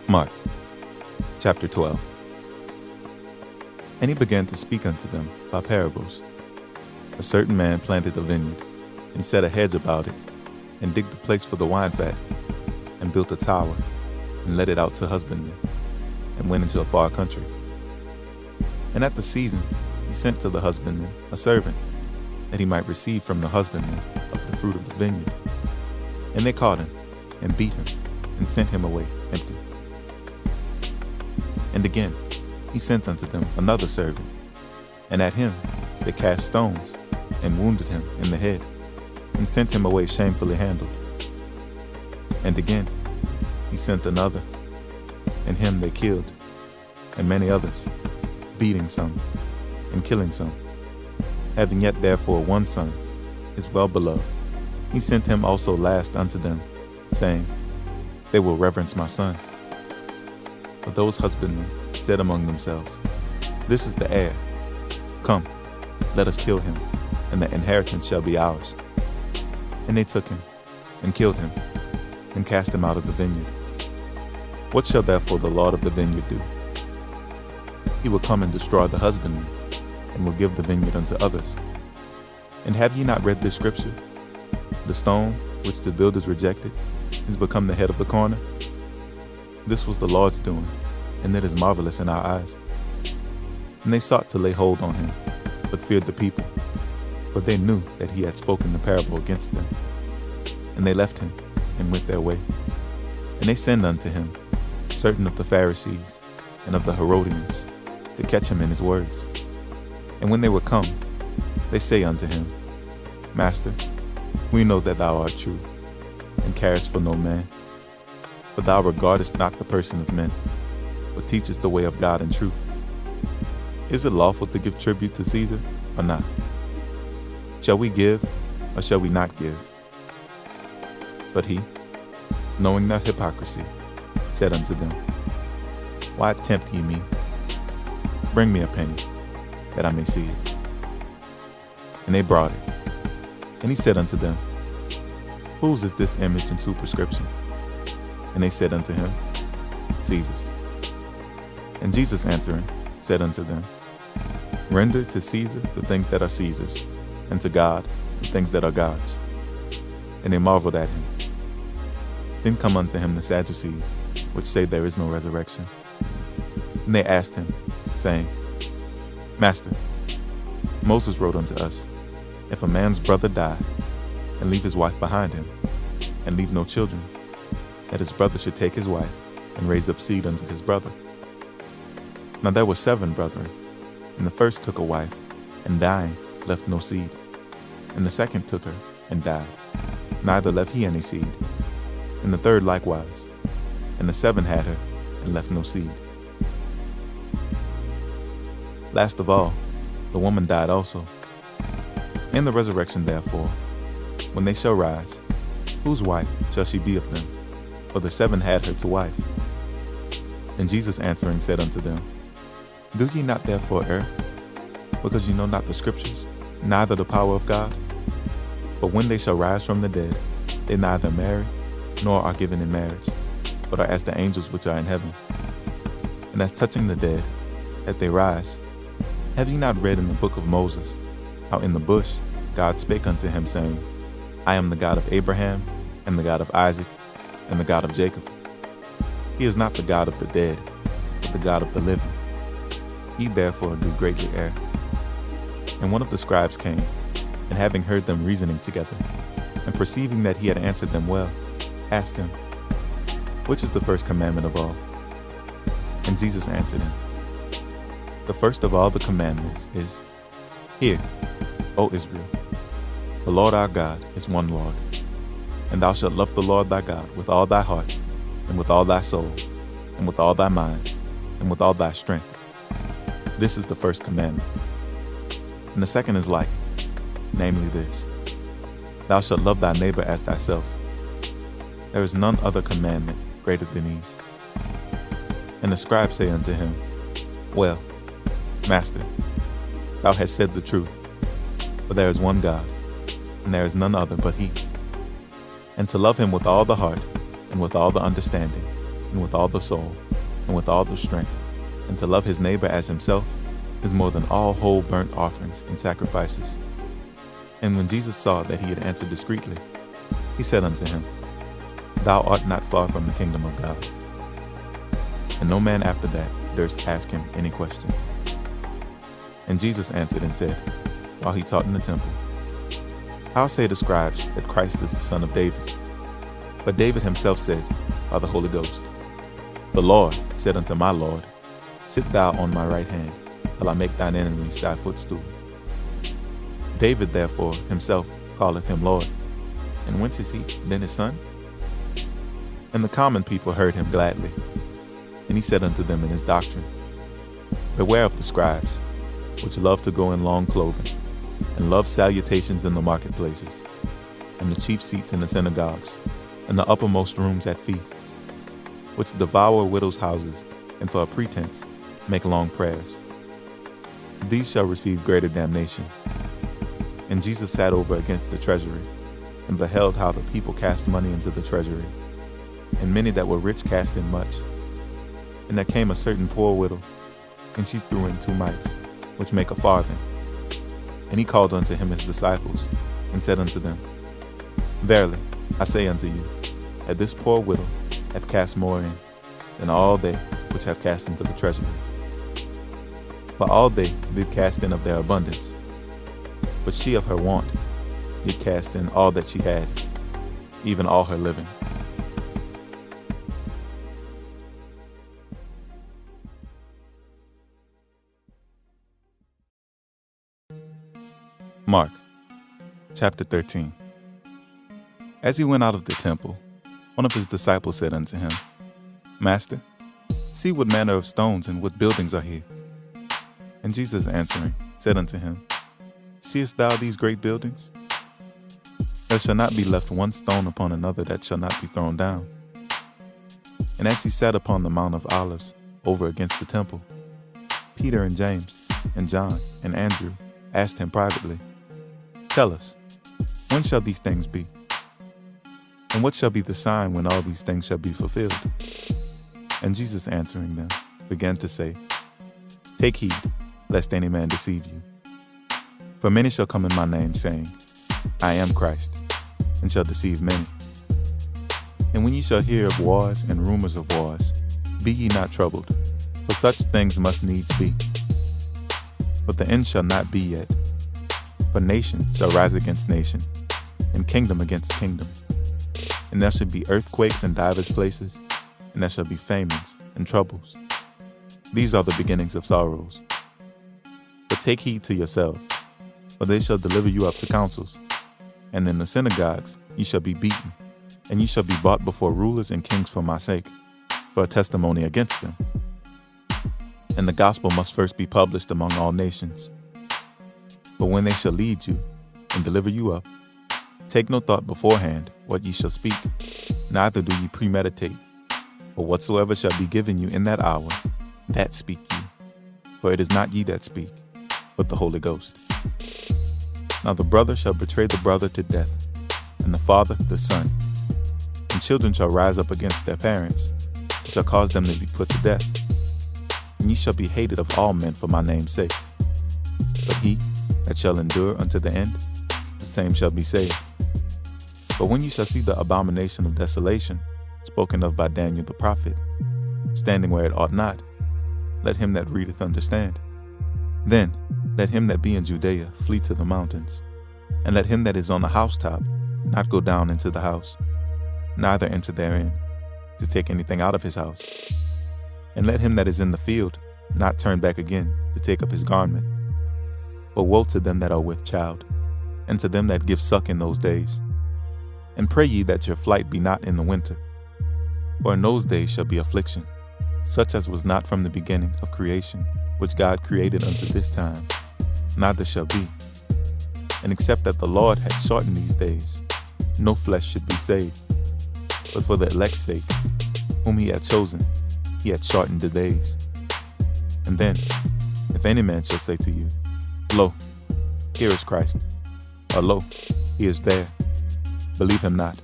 Mark chapter 12. And he began to speak unto them by parables. A certain man planted a vineyard, and set a hedge about it, and digged a place for the wine fat, and built a tower, and let it out to husbandmen, and went into a far country. And at the season he sent to the husbandman a servant, that he might receive from the husbandman of the fruit of the vineyard. And they caught him, and beat him, and sent him away empty. And again he sent unto them another servant, and at him they cast stones, and wounded him in the head, and sent him away shamefully handled. And again he sent another, and him they killed, and many others, beating some, and killing some. Having yet therefore one son, his well-beloved, he sent him also last unto them, saying, They will reverence my son. But those husbandmen said among themselves, This is the heir. Come, let us kill him, and the inheritance shall be ours. And they took him, and killed him, and cast him out of the vineyard. What shall therefore the Lord of the vineyard do? He will come and destroy the husbandman, and will give the vineyard unto others. And have ye not read this scripture? The stone which the builders rejected is become the head of the corner. This was the Lord's doing, and it is marvelous in our eyes. And they sought to lay hold on him, but feared the people, for they knew that he had spoken the parable against them. And they left him, and went their way. And they sent unto him certain of the Pharisees and of the Herodians, to catch him in his words. And when they were come, they say unto him, Master, we know that thou art true, and carest for no man. For thou regardest not the person of men, but teachest the way of God in truth. Is it lawful to give tribute to Caesar, or not? Shall we give, or shall we not give? But he, knowing their hypocrisy, said unto them, Why tempt ye me? Bring me a penny, that I may see it. And they brought it. And he said unto them, Whose is this image and superscription? And they said unto him, Caesar's. And Jesus answering said unto them, Render to Caesar the things that are Caesar's, and to God the things that are God's. And they marveled at him. Then come unto him the Sadducees, which say there is no resurrection. And they asked him, saying, Master, Moses wrote unto us, If a man's brother die, and leave his wife behind him, and leave no children, that his brother should take his wife, and raise up seed unto his brother. Now there were 7 brethren, and the first took a wife, and dying left no seed. And the second took her, and died, neither left he any seed. And the third likewise. And the 7 had her, and left no seed. Last of all, the woman died also. In the resurrection therefore, when they shall rise, whose wife shall she be of them? For the 7 had her to wife. And Jesus answering said unto them, Do ye not therefore err, because ye know not the scriptures, neither the power of God? But when they shall rise from the dead, they neither marry, nor are given in marriage, but are as the angels which are in heaven. And as touching the dead, that they rise, have ye not read in the book of Moses, how in the bush God spake unto him, saying, I am the God of Abraham, and the God of Isaac, and the God of Jacob. He is not the God of the dead, but the God of the living. He therefore do greatly err. And one of the scribes came, and having heard them reasoning together, and perceiving that he had answered them well, asked him, Which is the first commandment of all? And Jesus answered him, The first of all the commandments is, Hear, O Israel, the Lord our God is one Lord, and thou shalt love the Lord thy God with all thy heart, and with all thy soul, and with all thy mind, and with all thy strength. This is the first commandment. And the second is like it, namely this, Thou shalt love thy neighbor as thyself. There is none other commandment greater than these. And the scribes say unto him, Well, Master, thou hast said the truth, for there is one God, and there is none other but he. And to love him with all the heart, and with all the understanding, and with all the soul, and with all the strength, and to love his neighbor as himself is more than all whole burnt offerings and sacrifices. And when Jesus saw that he had answered discreetly, he said unto him, Thou art not far from the kingdom of God. And no man after that durst ask him any question. And Jesus answered and said, while he taught in the temple, How say the scribes that Christ is the son of David? But David himself said by the Holy Ghost, The Lord said unto my Lord, Sit thou on my right hand, till I make thine enemies thy footstool. David therefore himself calleth him Lord. And whence is he then his son? And the common people heard him gladly. And he said unto them in his doctrine, Beware of the scribes, which love to go in long clothing, and love salutations in the marketplaces, and the chief seats in the synagogues, and the uppermost rooms at feasts, which devour widows' houses, and for a pretense make long prayers. These shall receive greater damnation. And Jesus sat over against the treasury, and beheld how the people cast money into the treasury. And many that were rich cast in much. And there came a certain poor widow, and she threw in 2 mites, which make a farthing. And he called unto him his disciples, and said unto them, Verily, I say unto you, that this poor widow hath cast more in, than all they which have cast into the treasury. For all they did cast in of their abundance, but she of her want did cast in all that she had, even all her living. Mark, chapter 13. As he went out of the temple, one of his disciples said unto him, Master, see what manner of stones and what buildings are here. And Jesus answering said unto him, Seest thou these great buildings? There shall not be left one stone upon another that shall not be thrown down. And as he sat upon the Mount of Olives over against the temple, Peter and James and John and Andrew asked him privately, Tell us, when shall these things be? And what shall be the sign when all these things shall be fulfilled? And Jesus answering them began to say, Take heed, lest any man deceive you. For many shall come in my name, saying, I am Christ, and shall deceive many. And when ye shall hear of wars and rumors of wars, be ye not troubled, for such things must needs be. But the end shall not be yet. For nation shall rise against nation, and kingdom against kingdom. And there shall be earthquakes in divers places, and there shall be famines and troubles. These are the beginnings of sorrows. But take heed to yourselves, for they shall deliver you up to councils. And in the synagogues ye shall be beaten, and ye shall be brought before rulers and kings for my sake, for a testimony against them. And the gospel must first be published among all nations. But when they shall lead you and deliver you up, take no thought beforehand what ye shall speak, neither do ye premeditate. For whatsoever shall be given you in that hour, that speak ye. For it is not ye that speak, but the Holy Ghost. Now the brother shall betray the brother to death, and the father the son. And children shall rise up against their parents, and shall cause them to be put to death. And ye shall be hated of all men for my name's sake. But he that shall endure unto the end, the same shall be saved. But when ye shall see the abomination of desolation, spoken of by Daniel the prophet, standing where it ought not, let him that readeth understand. Then let him that be in Judea flee to the mountains, and let him that is on the housetop not go down into the house, neither enter therein, to take anything out of his house. And let him that is in the field not turn back again to take up his garment. But woe to them that are with child, and to them that give suck in those days. And pray ye that your flight be not in the winter. For in those days shall be affliction, such as was not from the beginning of creation, which God created unto this time, neither shall be. And except that the Lord had shortened these days, no flesh should be saved. But for the elect's sake, whom he hath chosen, he hath shortened the days. And then, if any man shall say to you, Lo, here is Christ, or lo, he is there, believe him not.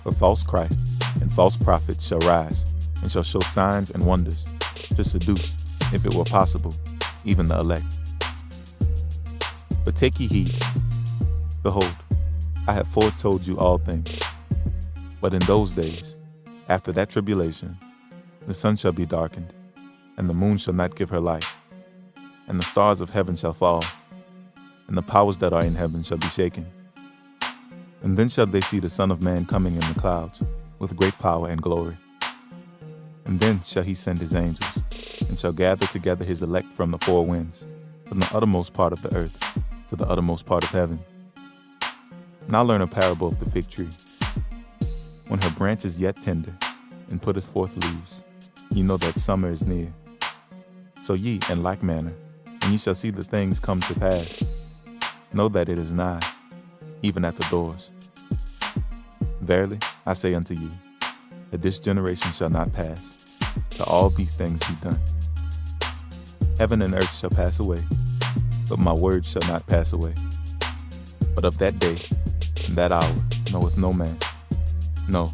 For false Christs and false prophets shall rise, and shall show signs and wonders, to seduce, if it were possible, even the elect. But take ye heed. Behold, I have foretold you all things. But in those days, after that tribulation, the sun shall be darkened, and the moon shall not give her light, and the stars of heaven shall fall, and the powers that are in heaven shall be shaken. And then shall they see the Son of Man coming in the clouds, with great power and glory. And then shall he send his angels, and shall gather together his elect from the four winds, from the uttermost part of the earth to the uttermost part of heaven. Now learn a parable of the fig tree. When her branch is yet tender, and putteth forth leaves, ye know that summer is near. So ye, in like manner, when ye shall see the things come to pass, know that it is nigh, even at the doors. Verily, I say unto you, that this generation shall not pass, till all these things be done. Heaven and earth shall pass away, but my word shall not pass away. But of that day and that hour knoweth no man, no,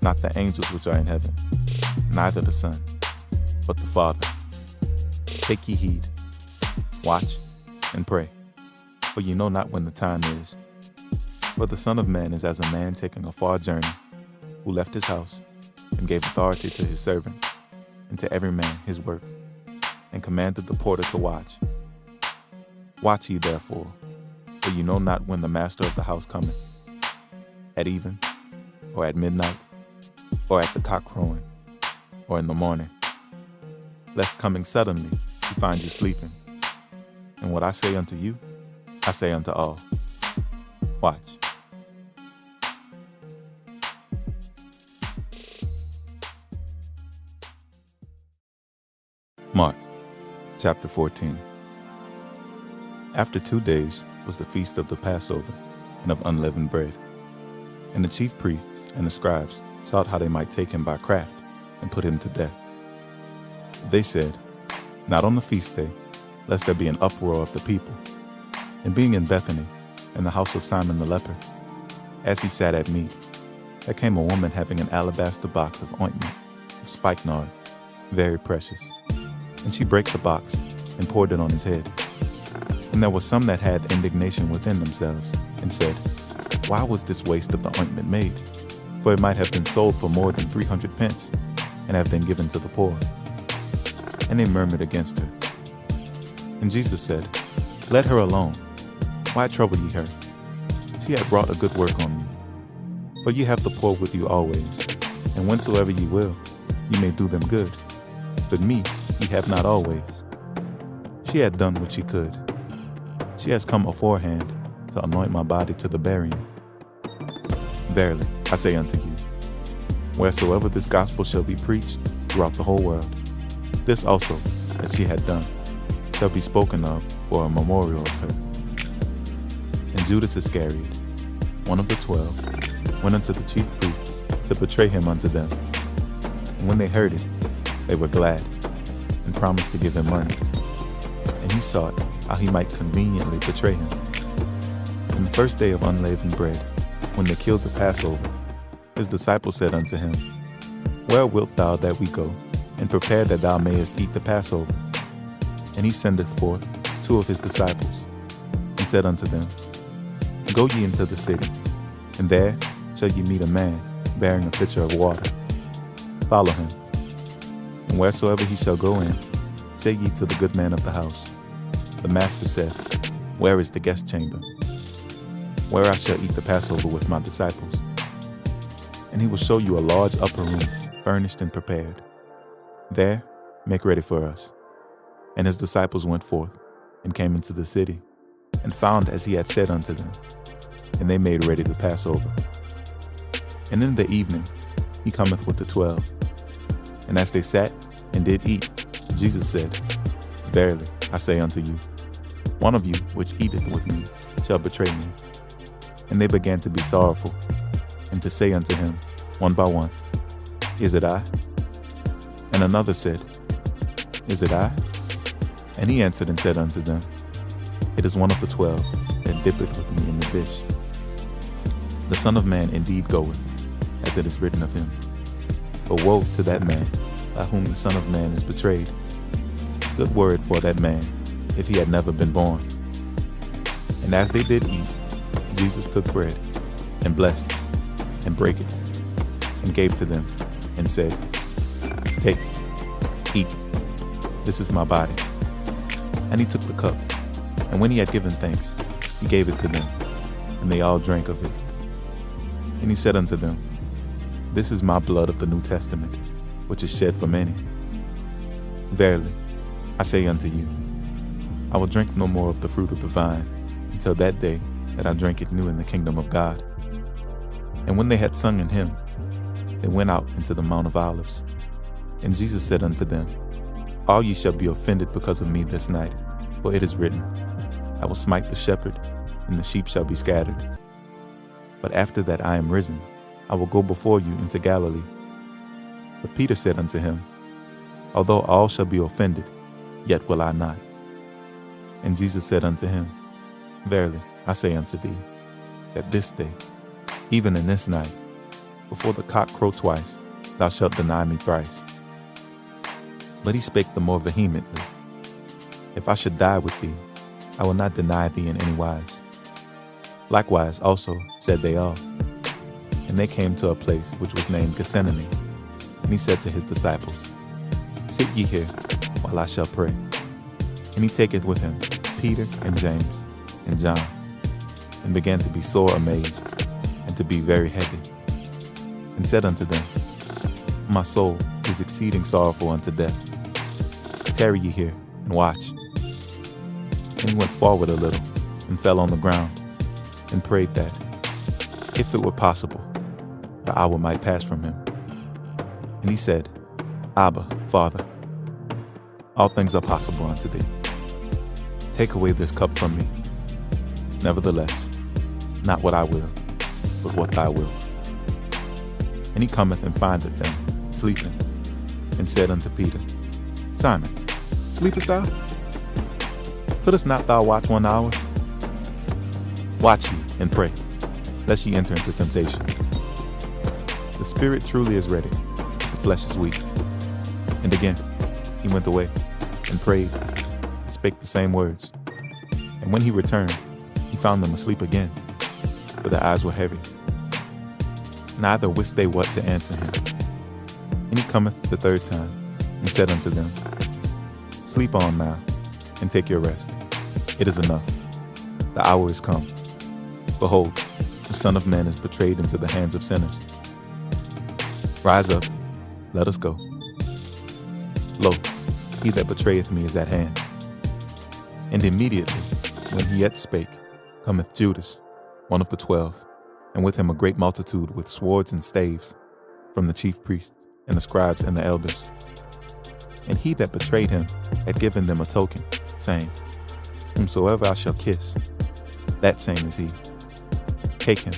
not the angels which are in heaven, neither the Son, but the Father. Take ye heed, watch, and pray, for ye know not when the time is. For the Son of Man is as a man taking a far journey, who left his house, and gave authority to his servants, and to every man his work, and commanded the porter to watch. Watch ye therefore, for ye know not when the master of the house cometh, at even, or at midnight, or at the cock crowing, or in the morning, lest coming suddenly he find you sleeping. And what I say unto you, I say unto all, watch. Mark, chapter 14. After 2 days was the feast of the Passover and of unleavened bread. And the chief priests and the scribes sought how they might take him by craft and put him to death. They said, not on the feast day, lest there be an uproar of the people. And being in Bethany, in the house of Simon the leper, as he sat at meat, there came a woman having an alabaster box of ointment of spikenard, very precious. And she brake the box and poured it on his head. And there were some that had indignation within themselves, and said, why was this waste of the ointment made? For it might have been sold for more than 300 pence, and have been given to the poor. And they murmured against her. And Jesus said, let her alone. Why trouble ye her? She hath wrought a good work on me. For ye have the poor with you always, and whensoever ye will, ye may do them good. But me ye have not always. She had done what she could. She has come aforehand to anoint my body to the burying. Verily, I say unto you, wheresoever this gospel shall be preached throughout the whole world, this also that she had done shall be spoken of for a memorial of her. And Judas Iscariot, one of the 12, went unto the chief priests to betray him unto them. And when they heard it, they were glad, and promised to give him money. And he sought how he might conveniently betray him. And the first day of unleavened bread, when they killed the Passover, his disciples said unto him, where wilt thou that we go, and prepare that thou mayest eat the Passover? And he sendeth forth 2 of his disciples, and said unto them, go ye into the city, and there shall ye meet a man bearing a pitcher of water. Follow him. And wheresoever he shall go in, say ye to the good man of the house, the master saith, where is the guest chamber, where I shall eat the Passover with my disciples? And he will show you a large upper room, furnished and prepared. There, make ready for us. And his disciples went forth, and came into the city, and found as he had said unto them. And they made ready the Passover. And in the evening he cometh with the 12. And as they sat and did eat, Jesus said, verily, I say unto you, one of you which eateth with me shall betray me. And they began to be sorrowful, and to say unto him, one by one, is it I? And another said, is it I? And he answered and said unto them, it is one of the 12 that dippeth with me in the dish. The Son of Man indeed goeth, as it is written of him. But woe to that man by whom the Son of Man is betrayed. Good word for that man, if he had never been born. And as they did eat, Jesus took bread, and blessed it, and brake it, and gave to them, and said, Take, eat, this is my body. And he took the cup, and when he had given thanks, he gave it to them, and they all drank of it. And he said unto them, This is my blood of the New Testament, which is shed for many. Verily, I say unto you, I will drink no more of the fruit of the vine until that day that I drink it new in the kingdom of God. And when they had sung an hymn, they went out into the Mount of Olives. And Jesus said unto them, All ye shall be offended because of me this night, for it is written, I will smite the shepherd, and the sheep shall be scattered. But after that I am risen, I will go before you into Galilee. But Peter said unto him, Although all shall be offended, yet will I not. And Jesus said unto him, Verily, I say unto thee, that this day, even in this night, before the cock crow twice, thou shalt deny me thrice. But he spake the more vehemently, If I should die with thee, I will not deny thee in any wise. Likewise also said they all. And they came to a place which was named Gethsemane. And he said to his disciples, Sit ye here, while I shall pray. And he taketh with him Peter and James and John, and began to be sore amazed, and to be very heavy, and said unto them, My soul is exceeding sorrowful unto death. Tarry ye here, and watch. And he went forward a little, and fell on the ground, and prayed that, if it were possible, the hour might pass from him. And he said, Abba, Father, all things are possible unto thee. Take away this cup from me. Nevertheless, not what I will, but what thy will. And he cometh and findeth them sleeping, and said unto Peter, Simon, sleepest thou? Couldst not thou watch 1 hour? Watch ye and pray, lest ye enter into temptation. The spirit truly is ready, the flesh is weak. And again he went away, and prayed, and spake the same words. And when he returned, he found them asleep again, for their eyes were heavy. Neither wist they what to answer him. And he cometh the third time, and said unto them, Sleep on now, and take your rest. It is enough. The hour is come. Behold, the Son of Man is betrayed into the hands of sinners. Rise up, let us go. Lo, he that betrayeth me is at hand. And immediately, when he yet spake, cometh Judas, one of the 12, and with him a great multitude with swords and staves, from the chief priests, and the scribes, and the elders. And he that betrayed him had given them a token, saying, Whomsoever I shall kiss, that same is he. Take him,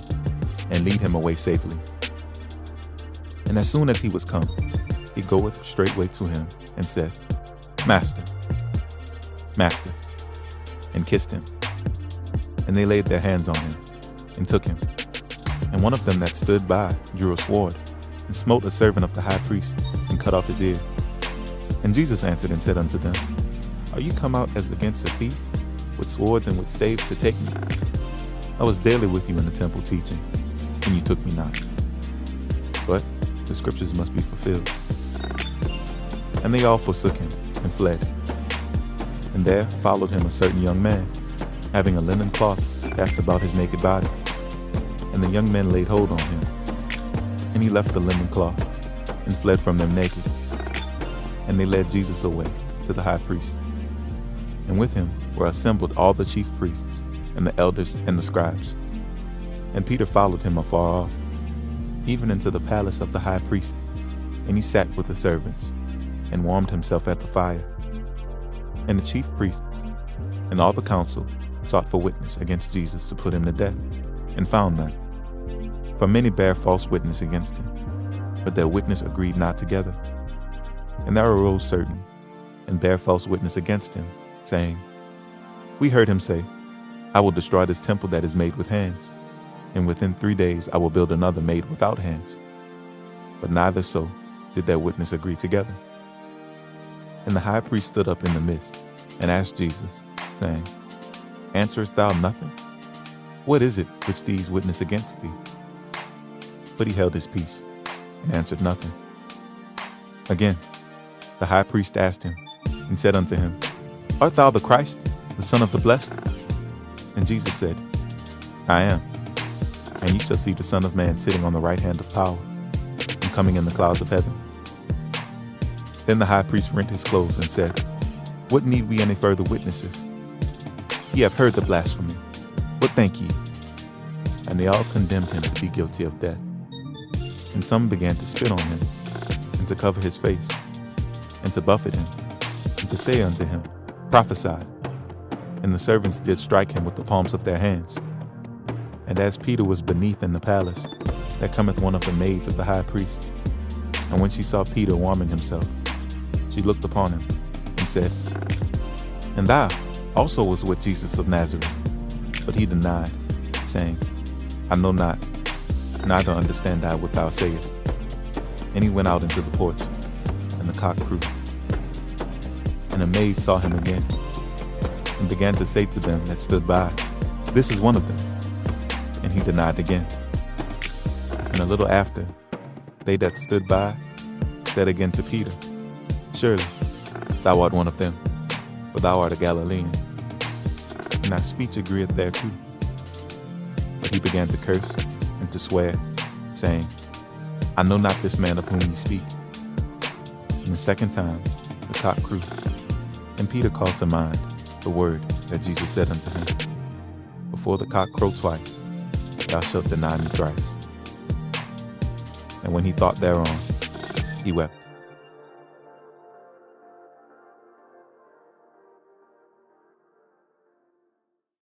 and lead him away safely. And as soon as he was come, he goeth straightway to him, and saith, Master, Master, and kissed him. And they laid their hands on him, and took him. And one of them that stood by drew a sword, and smote a servant of the high priest, and cut off his ear. And Jesus answered and said unto them, Are you come out as against a thief, with swords and with staves to take me? I was daily with you in the temple teaching, and you took me not. But the scriptures must be fulfilled. And they all forsook him, and fled. And there followed him a certain young man, having a linen cloth cast about his naked body. And the young men laid hold on him. And he left the linen cloth, and fled from them naked. And they led Jesus away to the high priest. And with him were assembled all the chief priests, and the elders, and the scribes. And Peter followed him afar off, even into the palace of the high priest. And he sat with the servants, and warmed himself at the fire. And the chief priests and all the council sought for witness against Jesus to put him to death, and found none. For many bare false witness against him, but their witness agreed not together. And there arose certain, and bare false witness against him, saying, We heard him say, I will destroy this temple that is made with hands, and within 3 days I will build another made without hands. But neither so, did their witness agree together. And the high priest stood up in the midst and asked Jesus, saying, Answerest thou nothing? What is it which these witness against thee? But he held his peace and answered nothing. Again, the high priest asked him and said unto him, Art thou the Christ, the Son of the Blessed? And Jesus said, I am. And ye shall see the Son of Man sitting on the right hand of power, and coming in the clouds of heaven. Then the high priest rent his clothes and said, What need we any further witnesses? Ye have heard the blasphemy. What think ye? And they all condemned him to be guilty of death. And some began to spit on him, and to cover his face, and to buffet him, and to say unto him, Prophesy. And the servants did strike him with the palms of their hands. And as Peter was beneath in the palace, there cometh one of the maids of the high priest. And when she saw Peter warming himself, she looked upon him, and said, And thou also was with Jesus of Nazareth. But he denied, saying, I know not, neither understand I what thou sayest. And he went out into the porch, and the cock crew. And the maid saw him again, and began to say to them that stood by, This is one of them. And he denied again. And a little after, they that stood by said again to Peter, Surely thou art one of them, for thou art a Galilean. And thy speech agreeth thereto. But he began to curse and to swear, saying, I know not this man of whom ye speak. And the second time the cock crew, and Peter called to mind the word that Jesus said unto him, Before the cock crow twice, thou shalt deny me thrice. And when he thought thereon, he wept.